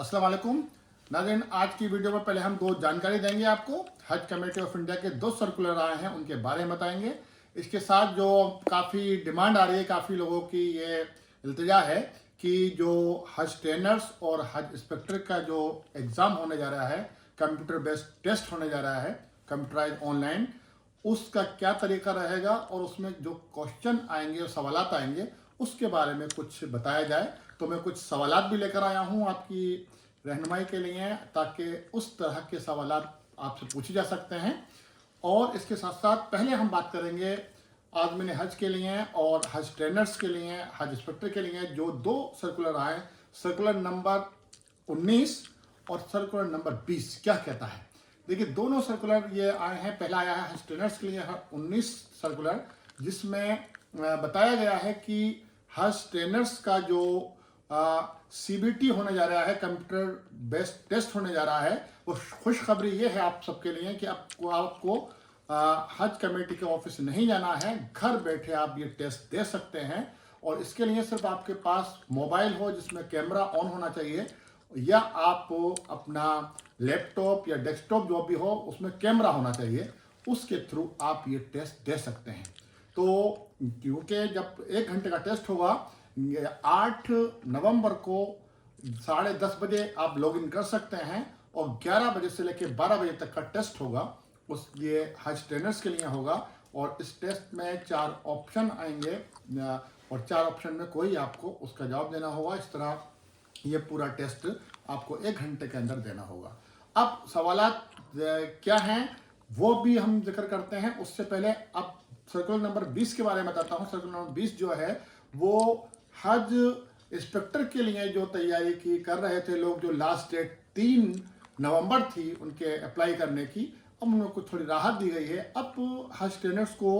अस्सलाम वालेकुम नाज़रीन। आज की वीडियो में पहले हम दो जानकारी देंगे आपको। हज कमेटी ऑफ इंडिया के दो सर्कुलर आए हैं, उनके बारे में बताएंगे। इसके साथ जो काफ़ी डिमांड आ रही है, काफ़ी लोगों की ये इल्तिजा है कि जो हज ट्रेनर्स और हज इंस्पेक्टर का जो एग्ज़ाम होने जा रहा है, कंप्यूटर बेस्ड टेस्ट होने जा रहा है, कंप्यूटराइज ऑनलाइन, उसका क्या तरीका रहेगा और उसमें जो क्वेश्चन आएंगे और सवालात आएंगे उसके बारे में कुछ बताया जाए। तो मैं कुछ सवालात भी लेकर आया हूँ आपकी रहनुमाई के लिए, ताकि उस तरह के सवालात आपसे पूछे जा सकते हैं। और इसके साथ साथ पहले हम बात करेंगे आज़मीन हज के लिए और हज ट्रेनर्स के लिए, हज इंस्पेक्टर के लिए जो दो सर्कुलर आए, सर्कुलर नंबर 19 और सर्कुलर नंबर 20 क्या कहता है। देखिए, दोनों सर्कुलर ये आए हैं। पहला आया है हज ट्रेनर्स के लिए 19 सर्कुलर, जिसमें बताया गया है कि हज ट्रेनर्स का जो CBT होने जा रहा है, कंप्यूटर बेस्ड टेस्ट होने जा रहा है, वो खुशखबरी ये है आप सबके लिए कि आपको हज कमेटी के ऑफिस नहीं जाना है, घर बैठे आप ये टेस्ट दे सकते हैं। और इसके लिए सिर्फ आपके पास मोबाइल हो जिसमें कैमरा ऑन होना चाहिए, या आप अपना लैपटॉप या डेस्कटॉप जो भी हो उसमें कैमरा होना चाहिए, उसके थ्रू आप ये टेस्ट दे सकते हैं। तो क्योंकि जब 1 घंटे का टेस्ट होगा, 8 नवंबर को 10:30 बजे आप लॉगिन कर सकते हैं और 11 बजे से लेकर 12 बजे तक का टेस्ट होगा। उस ये हज ट्रेनर्स के लिए होगा और इस टेस्ट में 4 ऑप्शन आएंगे और 4 ऑप्शन में कोई आपको उसका जवाब देना होगा। इस तरह ये पूरा टेस्ट आपको 1 घंटे के अंदर देना होगा। अब सवालात क्या हैं वो भी हम जिक्र करते हैं। उससे पहले अब सर्कुलर नंबर 20 के बारे में बताता हूँ। सर्कुलर नंबर 20 जो है वो हज इंस्पेक्टर के लिए जो तैयारी की कर रहे थे लोग, जो लास्ट डेट 3 नवंबर थी उनके अप्लाई करने की, अब उन लोगों को थोड़ी राहत दी गई है। अब हज ट्रेनर्स को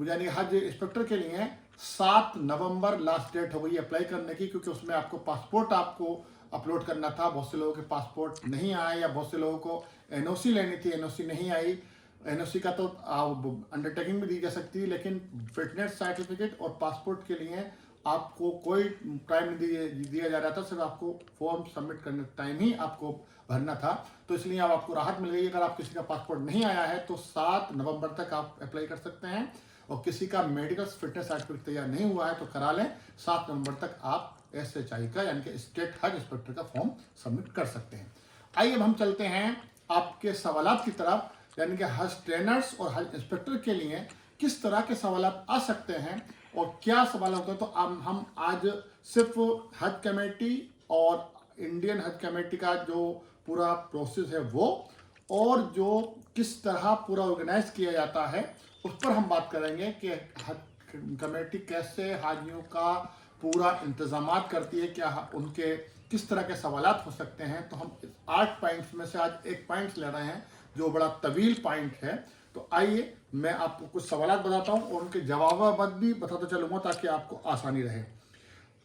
यानी हज इंस्पेक्टर के लिए 7 नवंबर लास्ट डेट हो गई अप्लाई करने की, क्योंकि उसमें आपको पासपोर्ट आपको अपलोड करना था। बहुत से लोगों के पासपोर्ट नहीं आए, या बहुत से लोगों को NOC लेनी थी, NOC नहीं आई। NOC का तो अंडरटेकिंग भी दी जा सकती है, लेकिन फिटनेस सर्टिफिकेट और पासपोर्ट के लिए आपको कोई टाइम नहीं दिया जा रहा था, सिर्फ आपको फॉर्म सबमिट करने टाइम ही आपको भरना था। तो इसलिए अब आपको राहत मिल गई। अगर आप किसी का पासपोर्ट नहीं आया है तो 7 नवंबर तक आप अप्लाई कर सकते हैं, और किसी का मेडिकल फिटनेस सर्टिफिकेट तैयार नहीं हुआ है तो करा लें। 7 नवंबर तक आप SHI का यानी कि स्टेट हज इंस्पेक्टर का फॉर्म सबमिट कर सकते हैं। आइए अब हम चलते हैं आपके सवालात की तरफ, यानी कि हज ट्रेनर्स और हज इंस्पेक्टर के लिए किस तरह के सवालात आ सकते हैं और क्या सवाल होते हैं। तो हम आज सिर्फ हज कमेटी और इंडियन हज कमेटी का जो पूरा प्रोसेस है वो, और जो किस तरह पूरा ऑर्गेनाइज किया जाता है उस पर हम बात करेंगे कि हज कमेटी कैसे हाजियों का पूरा इंतजामात करती है, क्या उनके किस तरह के सवालात हो सकते हैं। तो हम 8 पॉइंट्स में से आज एक पॉइंट ले रहे हैं जो बड़ा तवील पॉइंट है। तो आइए मैं आपको कुछ सवालात बताता हूं और उनके जवाब भी बताता चलूंगा ताकि आपको आसानी रहे।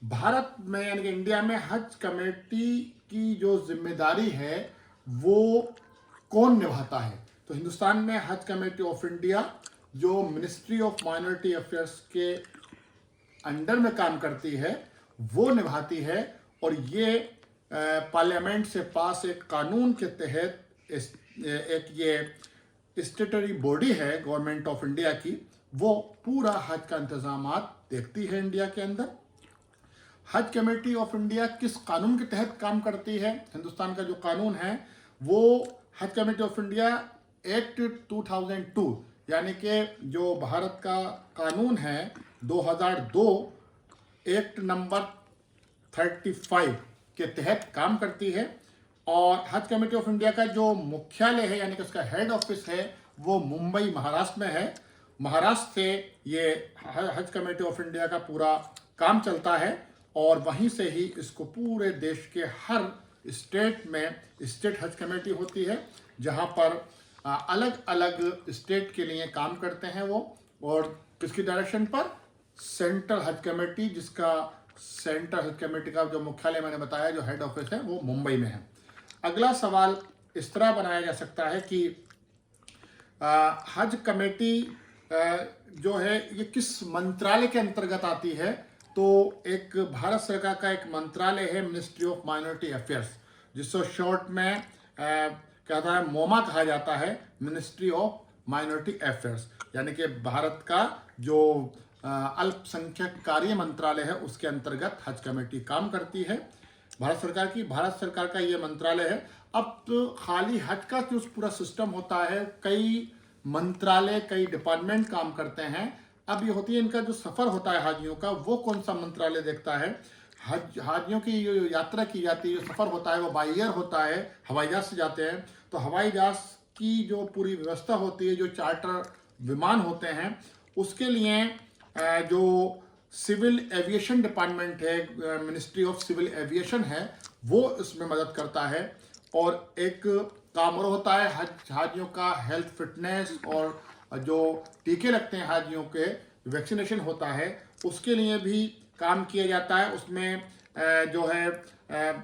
भारत में यानी कि इंडिया में हज कमेटी की जो जिम्मेदारी है वो कौन निभाता है। तो हिंदुस्तान में हज कमेटी ऑफ इंडिया जो मिनिस्ट्री ऑफ माइनॉरिटी अफेयर्स के अंडर में काम करती है वो निभाती है, और ये पार्लियामेंट से पास एक कानून के तहत एक ये स्टेटरी बॉडी है गवर्नमेंट ऑफ इंडिया की, वो पूरा हज का इंतजामात देखती है इंडिया के अंदर। हज कमेटी ऑफ इंडिया किस कानून के तहत काम करती है। हिंदुस्तान का जो कानून है वो हज कमेटी ऑफ इंडिया एक्ट 2002 यानी कि जो भारत का कानून है 2002 एक्ट नंबर 35 के तहत काम करती है। और हज कमेटी ऑफ इंडिया का जो मुख्यालय है यानी कि उसका हेड ऑफिस है वो मुंबई महाराष्ट्र में है। महाराष्ट्र से ये हज कमेटी ऑफ इंडिया का पूरा काम चलता है, और वहीं से ही इसको पूरे देश के हर स्टेट में स्टेट हज कमेटी होती है, जहां पर अलग अलग स्टेट के लिए काम करते हैं वो। और किसकी डायरेक्शन पर? सेंट्रल हज कमेटी, जिसका सेंट्रल हज कमेटी का जो मुख्यालय मैंने बताया जो हेड ऑफिस है वो मुंबई में है। अगला सवाल इस तरह बनाया जा सकता है कि हज कमेटी जो है ये किस मंत्रालय के अंतर्गत आती है। तो एक भारत सरकार का एक मंत्रालय है, मिनिस्ट्री ऑफ माइनॉरिटी अफेयर्स, जिसको शॉर्ट में कहता है मोमा कहा जाता है, मिनिस्ट्री ऑफ माइनॉरिटी अफेयर्स, यानी कि भारत का जो अल्पसंख्यक कार्य मंत्रालय है उसके अंतर्गत हज कमेटी काम करती है। भारत सरकार का ये मंत्रालय है। अब तो खाली हज का जो पूरा सिस्टम होता है, कई मंत्रालय कई डिपार्टमेंट काम करते हैं। अब ये होती है इनका जो सफ़र होता है हाजियों का, वो कौन सा मंत्रालय देखता है। हाजियों की जो यात्रा की जाती है, जो सफ़र होता है वो बाई एयर होता है, हवाई जहाज से जाते हैं। तो हवाई जहाज की जो पूरी व्यवस्था होती है, जो चार्टर विमान होते हैं, उसके लिए जो सिविल एविएशन डिपार्टमेंट है, मिनिस्ट्री ऑफ सिविल एविएशन है, वो इसमें मदद करता है। और एक काम और होता है हाजियों का हेल्थ फिटनेस, और जो टीके लगते हैं हाजियों के, वैक्सीनेशन होता है, उसके लिए भी काम किया जाता है। उसमें जो है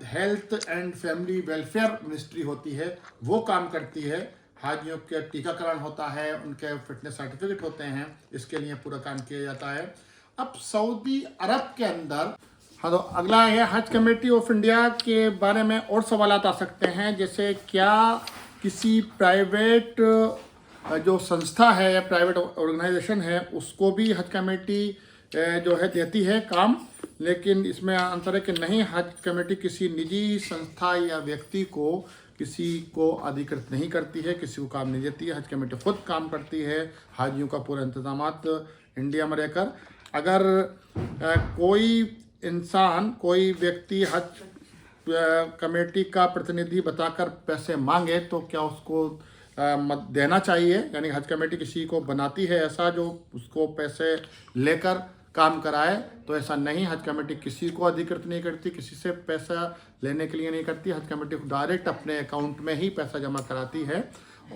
health and family welfare ministry होती है, वो काम करती है। हाजियों के टीकाकरण होता है, उनके फिटनेस सर्टिफिकेट होते हैं, इसके लिए पूरा काम किया जाता है। अब सऊदी अरब के अंदर, हाँ, तो अगला है हज कमेटी ऑफ इंडिया के बारे में और सवाल आ सकते हैं, जैसे क्या किसी प्राइवेट जो संस्था है या प्राइवेट ऑर्गेनाइजेशन है उसको भी हज कमेटी जो है देती है काम। लेकिन इसमें अंतर है कि नहीं, हज कमेटी किसी निजी संस्था या व्यक्ति को, किसी को अधिकृत नहीं करती है, किसी को काम नहीं देती है। हज कमेटी खुद काम करती है, हाजियों का पूरा इंतजामात इंडिया में रहकर। अगर कोई इंसान, कोई व्यक्ति हज कमेटी का प्रतिनिधि बताकर पैसे मांगे तो क्या उसको देना चाहिए? यानी हज कमेटी किसी को बनाती है ऐसा जो उसको पैसे लेकर काम कराए, तो ऐसा नहीं। हज कमेटी किसी को अधिकृत नहीं करती, किसी से पैसा लेने के लिए नहीं करती। हज कमेटी डायरेक्ट अपने अकाउंट में ही पैसा जमा कराती है,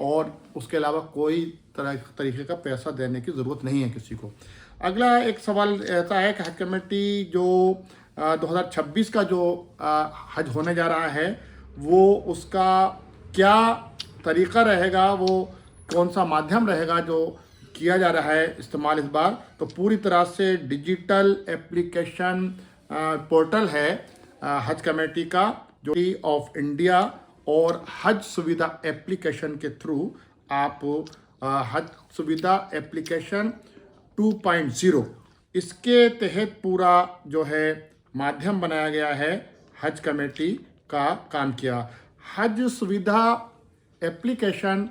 और उसके अलावा कोई तरीके का पैसा देने की ज़रूरत नहीं है किसी को। अगला एक सवाल ऐसा है कि हज कमेटी जो 2026 का जो हज होने जा रहा है, वो उसका क्या तरीका रहेगा, वो कौन सा माध्यम रहेगा जो किया जा रहा है इस्तेमाल इस बार? तो पूरी तरह से डिजिटल एप्लीकेशन पोर्टल है हज कमेटी का, जो ऑफ इंडिया और हज सुविधा एप्लीकेशन के थ्रू आप हज सुविधा एप्लीकेशन 2.0, इसके तहत पूरा जो है माध्यम बनाया गया है, हज कमेटी का काम किया। हज सुविधा एप्लीकेशन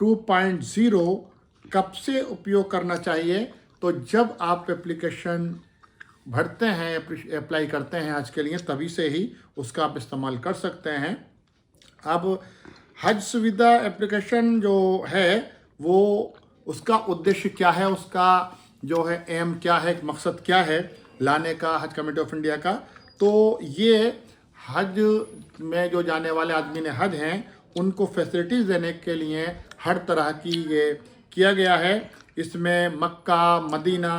2.0 कब से उपयोग करना चाहिए? तो जब आप एप्लीकेशन भरते हैं, अप्लाई करते हैं हज के लिए, तभी से ही उसका आप इस्तेमाल कर सकते हैं। अब हज सुविधा एप्लीकेशन जो है वो, उसका उद्देश्य क्या है, उसका जो है एम क्या है, मकसद क्या है लाने का हज कमेटी ऑफ इंडिया का? तो ये हज में जो जाने वाले आदमी ने हज हैं, उनको फैसिलिटीज़ देने के लिए हर तरह की ये किया गया है। इसमें मक्का, मदीना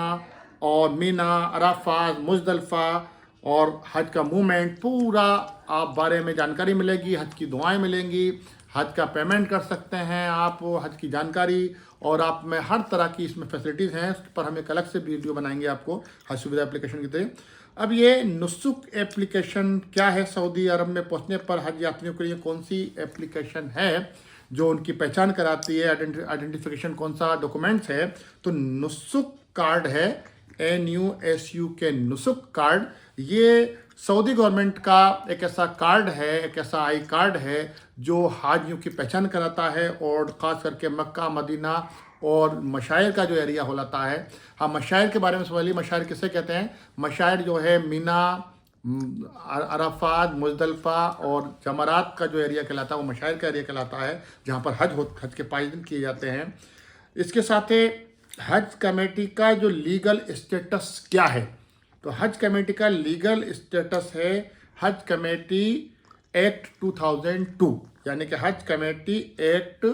और मीना, अराफात, मुज़दलिफ़ा और हज का मूवमेंट पूरा आप बारे में जानकारी मिलेगी। हज की दुआएं मिलेंगी, हज का पेमेंट कर सकते हैं आप, हज की जानकारी, और आप में हर तरह की इसमें फैसिलिटीज़ हैं। उस पर हम एक अलग से वीडियो बनाएंगे आपको हज सुविधा एप्लीकेशन की तरह। अब ये नुसुक एप्लीकेशन क्या है? सऊदी अरब में पहुंचने पर हज यात्रियों के लिए कौन सी एप्लीकेशन है जो उनकी पहचान कराती है, आइडेंटिफिकेशन कौन सा डॉक्यूमेंट्स है? तो नुसुक कार्ड है, NUSUK नुसुक कार्ड। ये सऊदी गवर्नमेंट का एक ऐसा कार्ड है, एक ऐसा आई कार्ड है जो हाजियों की पहचान कराता है, और ख़ास करके मक्का, मदीना और मशायर का जो एरिया होता है। हाँ, मशायर के बारे में समझिए। मशायर किसे कहते हैं? मशायर जो है मीना, अराफात, मुज़दलिफ़ा और जमरात का जो एरिया कहलाता है, वो मशायर का एरिया कहलाता है, जहाँ पर हज के 5 दिन किए जाते हैं। इसके साथ हज कमेटी का जो लीगल स्टेटस क्या है? तो हज कमेटी का लीगल स्टेटस है हज कमेटी एक्ट 2002, यानी कि हज कमेटी एक्ट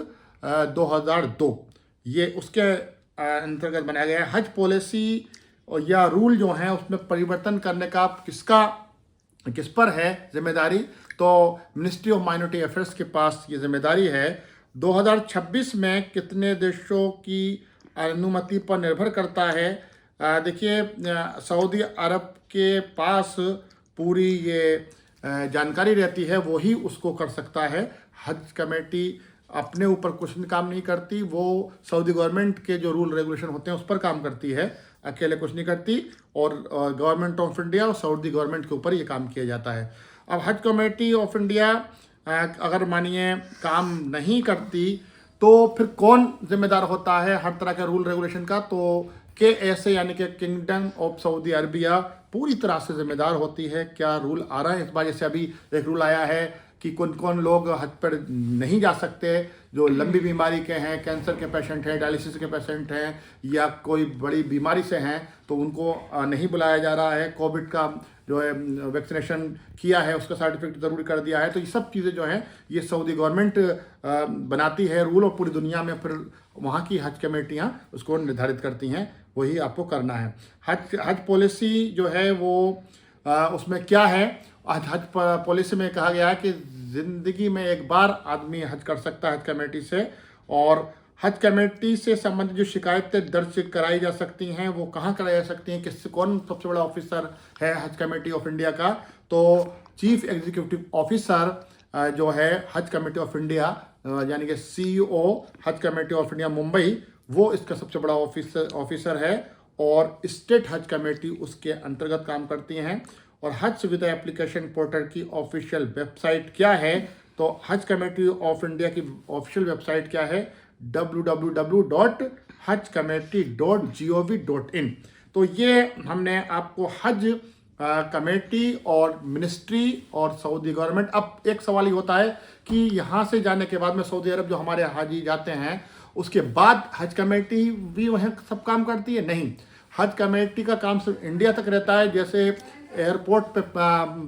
2002। ये उसके अंतर्गत बनाया गया है। हज पॉलिसी और या रूल जो हैं उसमें परिवर्तन करने का किस पर है जिम्मेदारी? तो मिनिस्ट्री ऑफ माइनॉरिटी अफेयर्स के पास ये जिम्मेदारी है। 2026 में कितने देशों की अनुमति पर निर्भर करता है देखिए सऊदी अरब के पास पूरी ये जानकारी रहती है, वो ही उसको कर सकता है। हज कमेटी अपने ऊपर कुछ काम नहीं करती, वो सऊदी गवर्नमेंट के जो रूल रेगुलेशन होते हैं उस पर काम करती है, अकेले कुछ नहीं करती। और गवर्नमेंट ऑफ इंडिया और सऊदी गवर्नमेंट के ऊपर ये काम किया जाता है। अब हज कमेटी ऑफ इंडिया अगर मानिए काम नहीं करती तो फिर कौन जिम्मेदार होता है हर तरह के रूल रेगुलेशन का? तो KSA यानी कि किंगडम ऑफ सऊदी अरबिया पूरी तरह से जिम्मेदार होती है। क्या रूल आ रहा है इस बार? जैसे अभी एक रूल आया है कि कौन कौन लोग हज पर नहीं जा सकते, जो लंबी बीमारी के हैं, कैंसर के पेशेंट हैं, डायलिसिस के पेशेंट हैं, या कोई बड़ी बीमारी से हैं, तो उनको नहीं बुलाया जा रहा है। कोविड का जो है वैक्सीनेशन किया है उसका सर्टिफिकेट ज़रूरी कर दिया है। तो ये सब चीज़ें जो हैं ये सऊदी गवर्नमेंट बनाती है रूल, और पूरी दुनिया में फिर वहाँ की हज कमेटियाँ उसको निर्धारित करती हैं, वही आपको करना है। हज पॉलिसी जो है वो उसमें क्या है? हज पॉलिसी में कहा गया है कि ज़िंदगी में एक बार आदमी हज कर सकता है हज कमेटी से, और हज कमेटी से संबंधित जो शिकायतें दर्ज कराई जा सकती हैं वो कहाँ कराई जा सकती हैं, कौन सबसे बड़ा ऑफिसर है हज कमेटी ऑफ इंडिया का? तो चीफ एग्जीक्यूटिव ऑफिसर जो है हज कमेटी ऑफ इंडिया यानी कि CEO हज कमेटी ऑफ इंडिया मुंबई, वो इसका सबसे बड़ा ऑफिसर है, और स्टेट हज कमेटी उसके अंतर्गत काम करती हैं। और हज सुविधा एप्लीकेशन पोर्टल की ऑफिशियल वेबसाइट क्या है? तो हज कमेटी ऑफ इंडिया की ऑफिशियल वेबसाइट क्या है? www.hajcommittee.gov.in। तो ये हमने आपको हज कमेटी और मिनिस्ट्री और सऊदी गवर्नमेंट। अब एक सवाल ही होता है कि यहाँ से जाने के बाद में सऊदी अरब जो हमारे हाजी जाते हैं उसके बाद हज कमेटी भी वहीं सब काम करती है? नहीं, हज कमेटी का काम सिर्फ इंडिया तक रहता है। जैसे एयरपोर्ट पे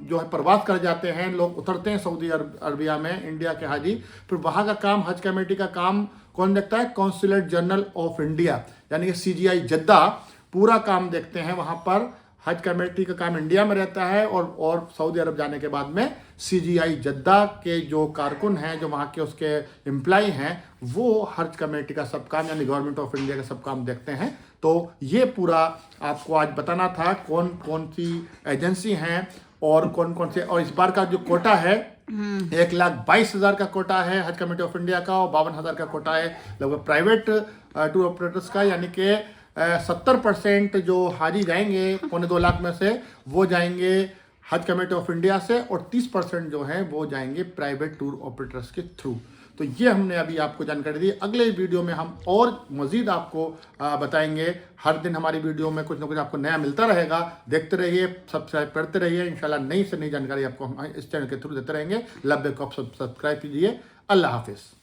जो है प्रवास कर जाते हैं लोग, उतरते हैं सऊदी अरबिया में इंडिया के हाजी, फिर वहाँ का काम हज कमेटी का काम कौन देखता है? कौंसुलेट जनरल ऑफ इंडिया यानी कि CGI जद्दा पूरा काम देखते हैं वहाँ पर। हज कमेटी का काम इंडिया में रहता है, और सऊदी अरब जाने के बाद में CGI जद्दा के जो कारकुन हैं, जो वहाँ के उसके एम्प्लॉय हैं, वो हज कमेटी का सब काम यानी गवर्नमेंट ऑफ इंडिया का सब काम देखते हैं। तो ये पूरा आपको आज बताना था कौन कौन सी एजेंसी हैं और कौन कौन से। और इस बार का जो कोटा है 1,22,000 का कोटा है हज कमेटी ऑफ इंडिया का, और 52,000 का कोटा है लगभग प्राइवेट टूर ऑपरेटर्स का, यानी कि 70% जो हाजी जाएंगे 2.25 लाख में से वो जाएंगे हज कमेटी ऑफ इंडिया से, और 30% जो है वो जाएंगे प्राइवेट टूर ऑपरेटर्स के थ्रू। तो ये हमने अभी आपको जानकारी दी। अगले वीडियो में हम और मज़ीद आपको बताएंगे। हर दिन हमारी वीडियो में कुछ ना कुछ आपको नया मिलता रहेगा। देखते रहिए, सब्सक्राइब करते रहिए। इंशाल्लाह नई से नई जानकारी आपको हम इस चैनल के थ्रू देते रहेंगे। लव को सब्सक्राइब कीजिए। अल्लाह हाफिज़।